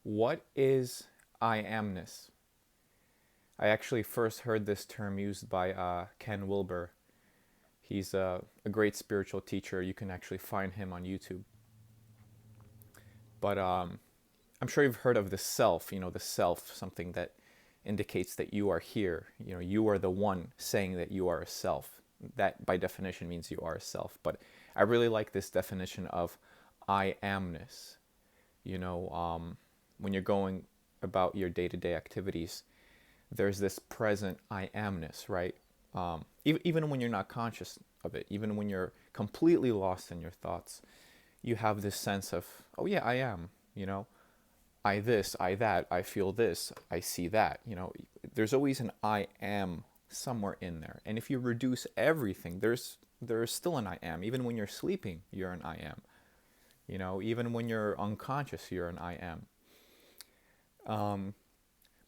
What is I-Amness? I actually first heard this term used by Ken Wilber. He's a great spiritual teacher. You can actually find him on YouTube. But I'm sure you've heard of the self, the self, something that indicates that you are here. You are the one saying that you are a self. That, by definition, means you are a self. But I really like this definition of I-Amness. You know, when you're going about your day-to-day activities, there's this present I amness, right? Even when you're not conscious of it, even when you're completely lost in your thoughts, you have this sense of, oh yeah, I am, I this, I that, I feel this, I see that, there's always an I am somewhere in there. And if you reduce everything, there's still an I am. Even when you're sleeping, you're an I am. Even when you're unconscious, you're an I am. Um,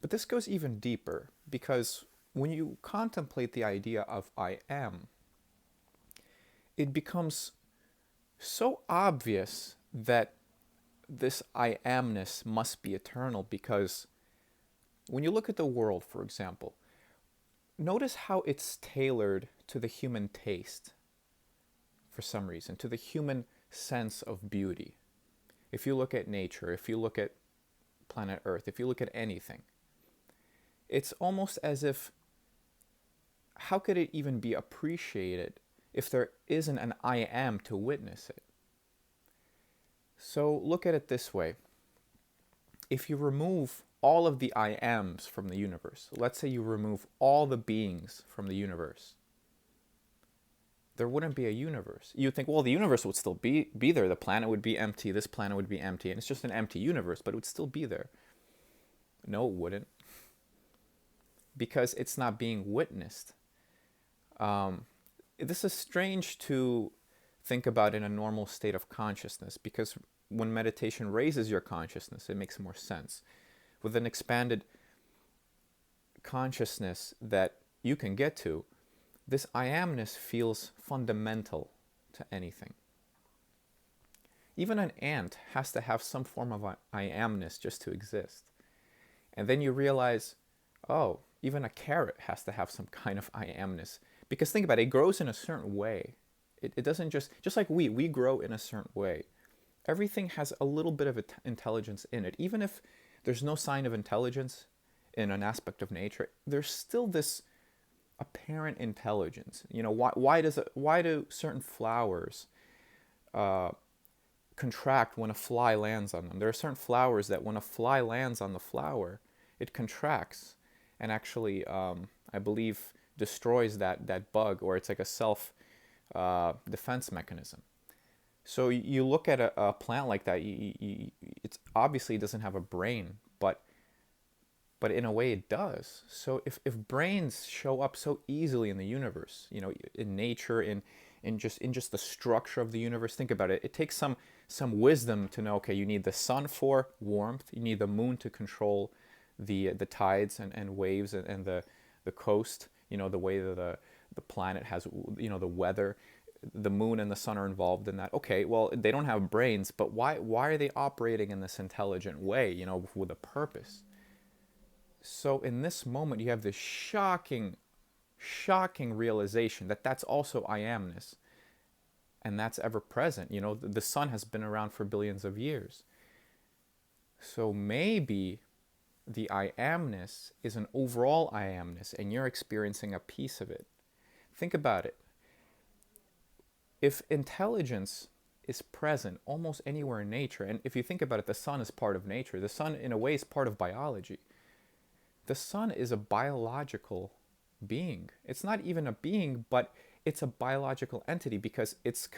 But this goes even deeper because when you contemplate the idea of I am, it becomes so obvious that this I amness must be eternal because when you look at the world, for example, notice how it's tailored to the human taste for some reason, to the human sense of beauty. If you look at nature, if you look at planet Earth, if you look at anything, it's almost as if, how could it even be appreciated if there isn't an I am to witness it? So look at it this way. If you remove all of the I ams from the universe, let's say you remove all the beings from the universe, there wouldn't be a universe. You'd think, well, the universe would still be there. The planet would be empty. This planet would be empty. And it's just an empty universe, but it would still be there. No, it wouldn't. Because it's not being witnessed. Um, this is strange to think about in a normal state of consciousness because when meditation raises your consciousness, it makes more sense. With an expanded consciousness that you can get to, this I amness feels fundamental to anything. Even an ant has to have some form of I amness just to exist. And then you realize, oh, even a carrot has to have some kind of I amness. Because think about it, it grows in a certain way. It doesn't just like we grow in a certain way. Everything has a little bit of intelligence in it. Even if there's no sign of intelligence in an aspect of nature, there's still this apparent intelligence. Why do certain flowers contract when a fly lands on them? There are certain flowers that when a fly lands on the flower, it contracts and actually, I believe, destroys that bug, or it's like a self defense mechanism. So you look at a plant like that, it's obviously it doesn't have a brain, but in a way it does. So if brains show up so easily in the universe, in nature, in just the structure of the universe, think about it. It takes some wisdom to know, okay, you need the sun for warmth, you need the moon to control the tides and waves and the coast, the way that the planet has, the weather. The moon and the sun are involved in that. Okay, well, they don't have brains, but why are they operating in this intelligent way, with a purpose? So in this moment, you have this shocking realization that that's also I amness, and that's ever present. The sun has been around for billions of years. So maybe the I amness is an overall I amness, and you're experiencing a piece of it. Think about it. If intelligence is present almost anywhere in nature, and if you think about it, the sun is part of nature. The sun, in a way, is part of biology. The sun is a biological being. It's not even a being, but it's a biological entity because it's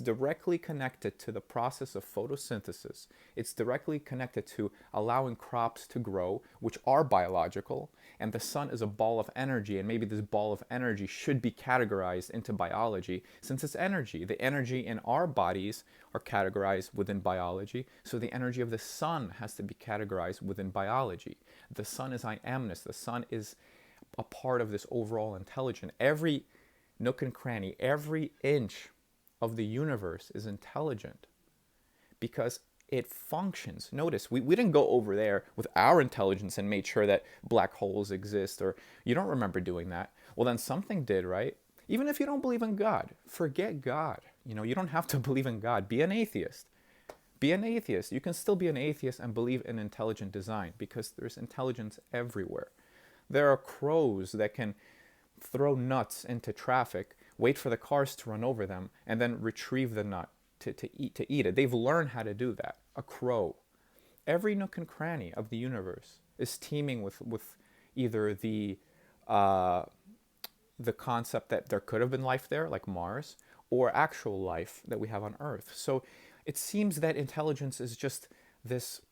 directly connected to the process of photosynthesis. It's directly connected to allowing crops to grow, which are biological. And the sun is a ball of energy, and maybe this ball of energy should be categorized into biology since it's energy. The energy in our bodies are categorized within biology, so the energy of the sun has to be categorized within biology. The sun is I-Amness. The sun is a part of this overall intelligence. Every nook and cranny, every inch of the universe is intelligent because it functions. Notice, we didn't go over there with our intelligence and made sure that black holes exist, or you don't remember doing that. Well, then something did, right? Even if you don't believe in God, forget God. You don't have to believe in God. Be an atheist. Be an atheist. You can still be an atheist and believe in intelligent design because there's intelligence everywhere. There are crows that can throw nuts into traffic, wait for the cars to run over them, and then retrieve the nut to eat it. They've learned how to do that. A crow. Every nook and cranny of the universe is teeming with either the concept that there could have been life there, like Mars, or actual life that we have on Earth. So it seems that intelligence is just this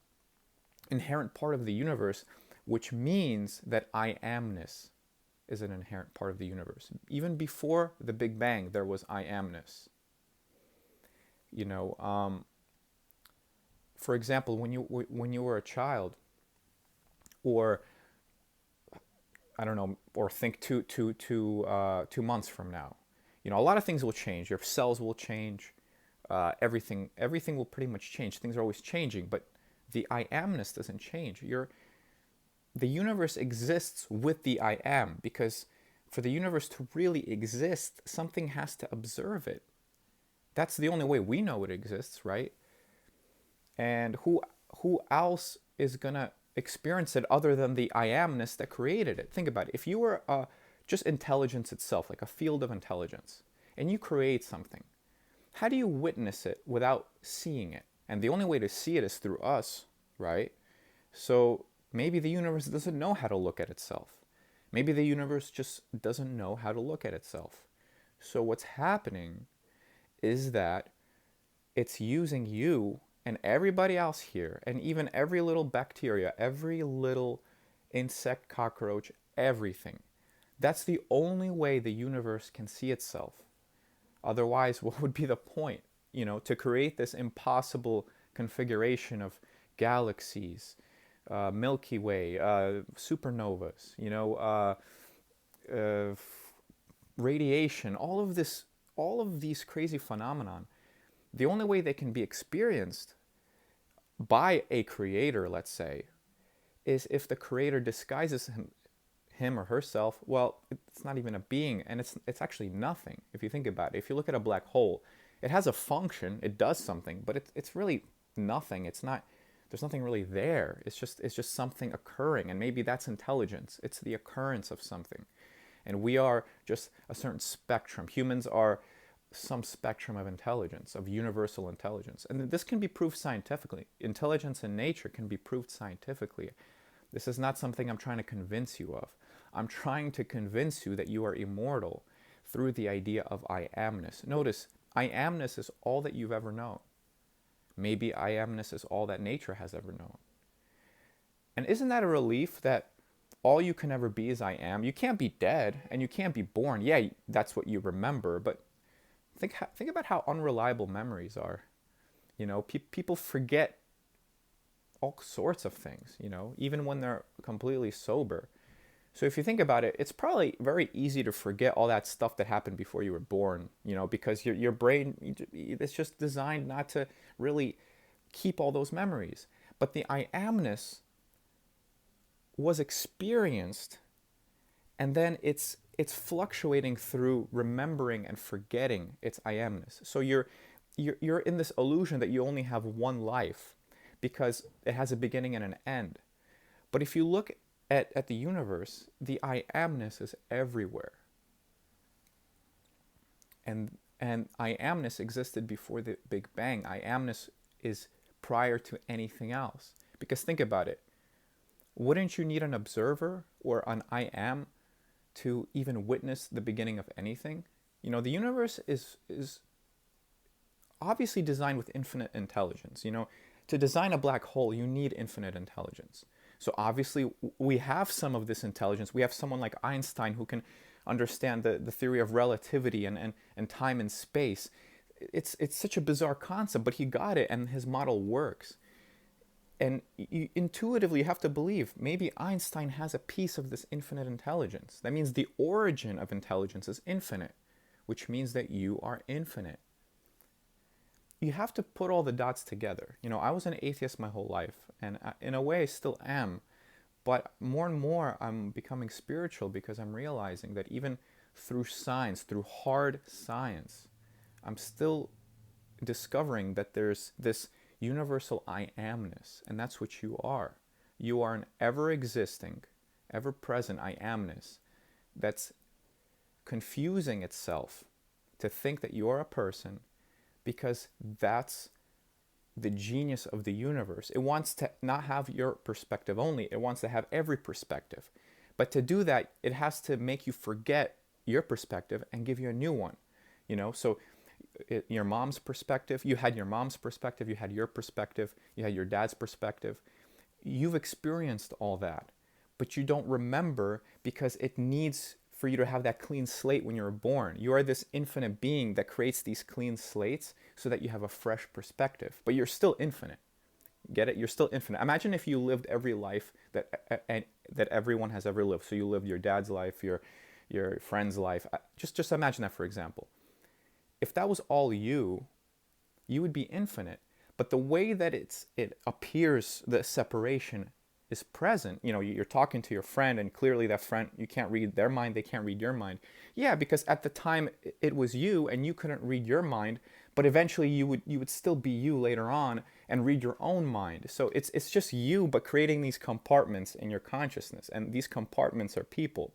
inherent part of the universe, which means that I-Amness is an inherent part of the universe. Even before the Big Bang, there was I-Amness. For example, when you were a child, or I don't know, or think 2 months from now, a lot of things will change. Your cells will change. Everything will pretty much change. Things are always changing, but the I-Amness doesn't change. The universe exists with the I am, because for the universe to really exist, something has to observe it. That's the only way we know it exists, right? And who else is gonna experience it other than the I amness that created it? Think about it. If you were just intelligence itself, like a field of intelligence, and you create something, how do you witness it without seeing it? And the only way to see it is through us, right? So maybe the universe doesn't know how to look at itself. Maybe the universe just doesn't know how to look at itself. So what's happening is that it's using you and everybody else here, and even every little bacteria, every little insect, cockroach, everything. That's the only way the universe can see itself. Otherwise, what would be the point? To create this impossible configuration of galaxies, Milky Way, supernovas, radiation, all of these crazy phenomenon. The only way they can be experienced by a creator, let's say, is if the creator disguises him or herself. Well, it's not even a being, and it's actually nothing if you think about it. If you look at a black hole, it has a function, it does something, but it's really nothing. It's not. There's nothing really there. It's just something occurring, and maybe that's intelligence. It's the occurrence of something, and we are just a certain spectrum. Humans are some spectrum of intelligence, of universal intelligence. And this can be proved scientifically. Intelligence in nature can be proved scientifically. This is not something I'm trying to convince you of. I'm trying to convince you that you are immortal through the idea of I-Amness. Notice, I-Amness is all that you've ever known. Maybe I-Amness is all that nature has ever known. And isn't that a relief that all you can ever be is I am? You can't be dead and you can't be born. Yeah, that's what you remember, but think about how unreliable memories are. People forget all sorts of things, even when they're completely sober. So if you think about it, it's probably very easy to forget all that stuff that happened before you were born, because your brain, it's just designed not to really keep all those memories. But the I-Amness was experienced, and then it's fluctuating through remembering and forgetting its I-Amness. So you're in this illusion that you only have one life because it has a beginning and an end. But if you look at the universe, the I-Amness is everywhere. And I-Amness existed before the Big Bang. I-Amness is prior to anything else. Because think about it. Wouldn't you need an observer or an I am to even witness the beginning of anything? The universe is obviously designed with infinite intelligence. To design a black hole, you need infinite intelligence. So obviously we have some of this intelligence. We have someone like Einstein who can understand the theory of relativity and time and space. It's such a bizarre concept, but he got it and his model works. And intuitively, you have to believe maybe Einstein has a piece of this infinite intelligence. That means the origin of intelligence is infinite, which means that you are infinite. you have to put all the dots together. You know, I was an atheist my whole life, and in a way I still am. But more and more, I'm becoming spiritual because I'm realizing that even through science, through hard science, I'm still discovering that there's this universal I-Amness, and that's what you are. You are an ever existing, ever present I-Amness that's confusing itself to think that you're a person, because that's the genius of the universe. It wants to not have your perspective only, it wants to have every perspective. But to do that, it has to make you forget your perspective and give you a new one. You know, so your mom's perspective, you had your mom's perspective, you had your perspective, you had your dad's perspective. You've experienced all that, but you don't remember because it needs for you to have that clean slate when you're born. You are this infinite being that creates these clean slates so that you have a fresh perspective, but you're still infinite. Get it? You're still infinite. Imagine if you lived every life that everyone has ever lived. So you lived your dad's life, your friend's life. Just imagine that, for example. If that was all you, you would be infinite. But the way that it appears, the separation is present. You know, you're talking to your friend, and clearly that friend, you can't read their mind, they can't read your mind. Yeah, because at the time it was you, and you couldn't read your mind, but eventually you would still be you later on and read your own mind. So it's just you, but creating these compartments in your consciousness, and these compartments are people.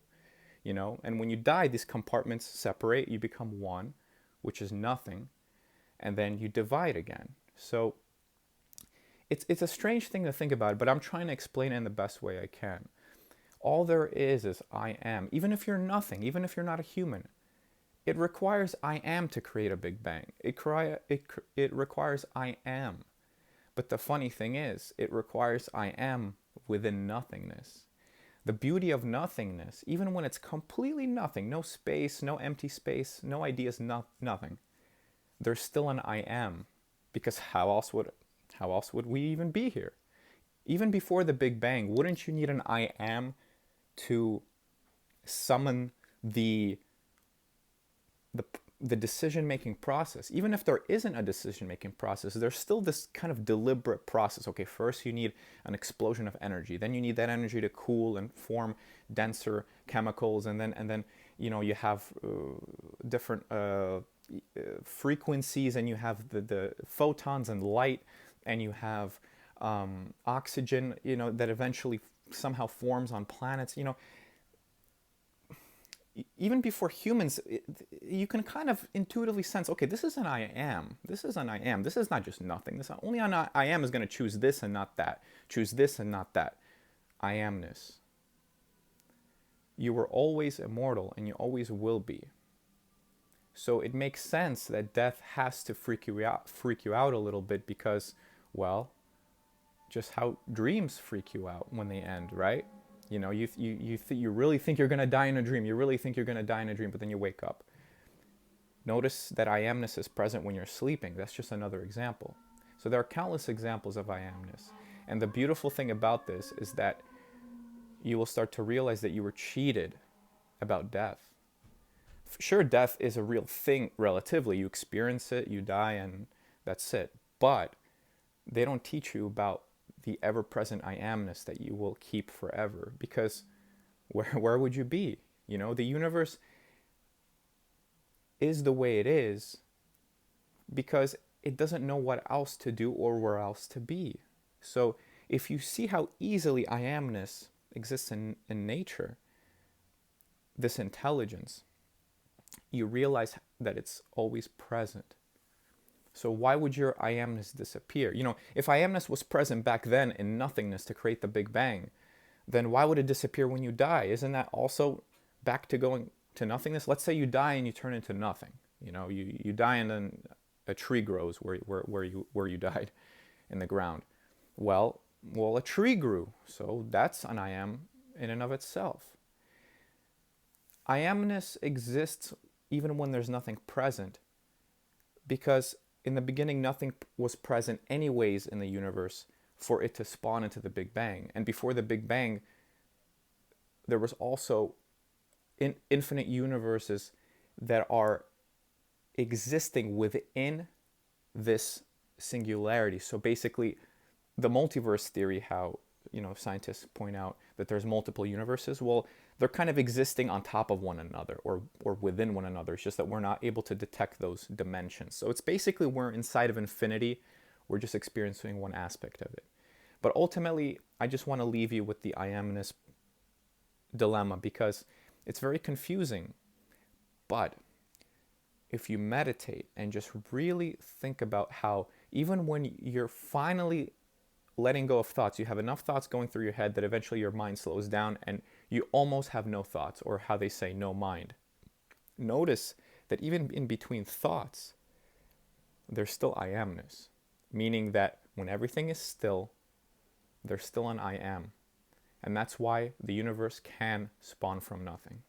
You know, and when you die, these compartments separate. You become one, which is nothing, and then you divide again. So it's a strange thing to think about, but I'm trying to explain it in the best way I can. All there is I am. Even if you're nothing, even if you're not a human, it requires I am to create a Big Bang. It requires I am. But the funny thing is, it requires I am within nothingness. The beauty of nothingness, even when it's completely nothing, no space, no empty space, no ideas, nothing, there's still an I am. Because how else would we even be here? Even before the Big Bang, wouldn't you need an I am to summon the decision-making process? Even if there isn't a decision-making process, there's still this kind of deliberate process. Okay, first you need an explosion of energy, then you need that energy to cool and form denser chemicals, and then you know, you have different frequencies, and you have the photons and light, and you have oxygen, you know, that eventually somehow forms on planets. You know, even before humans, you can kind of intuitively sense, okay, this is an I am. This is an I am. This is not just nothing. This only an I am is going to choose this and not that. Choose this and not that. I-Amness. You were always immortal, and you always will be. So it makes sense that death has to freak you out a little bit, because, well, just how dreams freak you out when they end, right? You know, you really think you're going to die in a dream. You really think you're going to die in a dream, but then you wake up. Notice that I-Amness is present when you're sleeping. That's just another example. So there are countless examples of I-Amness. And the beautiful thing about this is that you will start to realize that you were cheated about death. Sure, death is a real thing relatively. You experience it, you die, and that's it. But they don't teach you about the ever-present I-Amness that you will keep forever, because where would you be? You know, the universe is the way it is because it doesn't know what else to do or where else to be. So if you see how easily I-Amness exists in nature, this intelligence, you realize that it's always present. So why would your I-Amness disappear? You know, if I-Amness was present back then in nothingness to create the Big Bang, then why would it disappear when you die? Isn't that also back to going to nothingness? Let's say you die and you turn into nothing. You know, you die and then a tree grows where you died in the ground. Well, a tree grew, so that's an I am in and of itself. I-Amness exists even when there's nothing present, because in the beginning nothing was present anyways in the universe for it to spawn into the Big Bang. And before the Big Bang, there was also infinite universes that are existing within this singularity. So basically, the multiverse theory, how scientists point out that there's multiple universes. Well, they're kind of existing on top of one another or within one another. It's just that we're not able to detect those dimensions. So it's basically we're inside of infinity. We're just experiencing one aspect of it. But ultimately, I just want to leave you with the I-Amness dilemma because it's very confusing. But if you meditate and just really think about how even when you're finally letting go of thoughts, you have enough thoughts going through your head that eventually your mind slows down and you almost have no thoughts, or how they say, no mind. Notice that even in between thoughts, there's still I-Amness, meaning that when everything is still, there's still an I am. And that's why the universe can spawn from nothing.